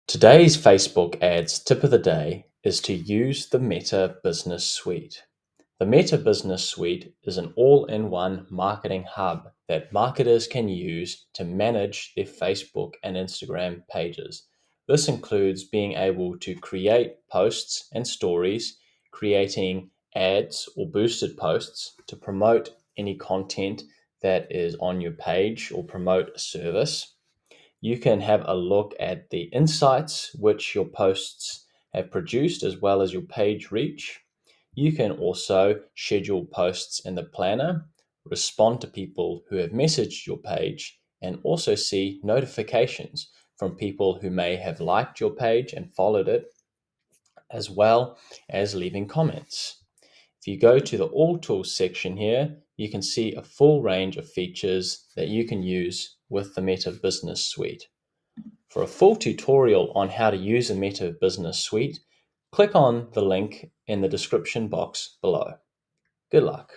Today's Facebook ads tip of the day is to use the Meta Business Suite. The Meta Business Suite is an all in one marketing hub that marketers can use to manage their Facebook and Instagram pages. This includes being able to create posts and stories, creating ads or boosted posts to promote any content that is on your page or promote a service. You can have a look at the insights which your posts have produced as well as your page reach. You can also schedule posts in the planner, respond to people who have messaged your page, and also see notifications from people who may have liked your page and followed it, as well as leaving comments. If you go to the All Tools section here, you can see a full range of features that you can use with the Meta Business Suite. For a full tutorial on how to use a Meta Business Suite, click on the link in the description box below. Good luck.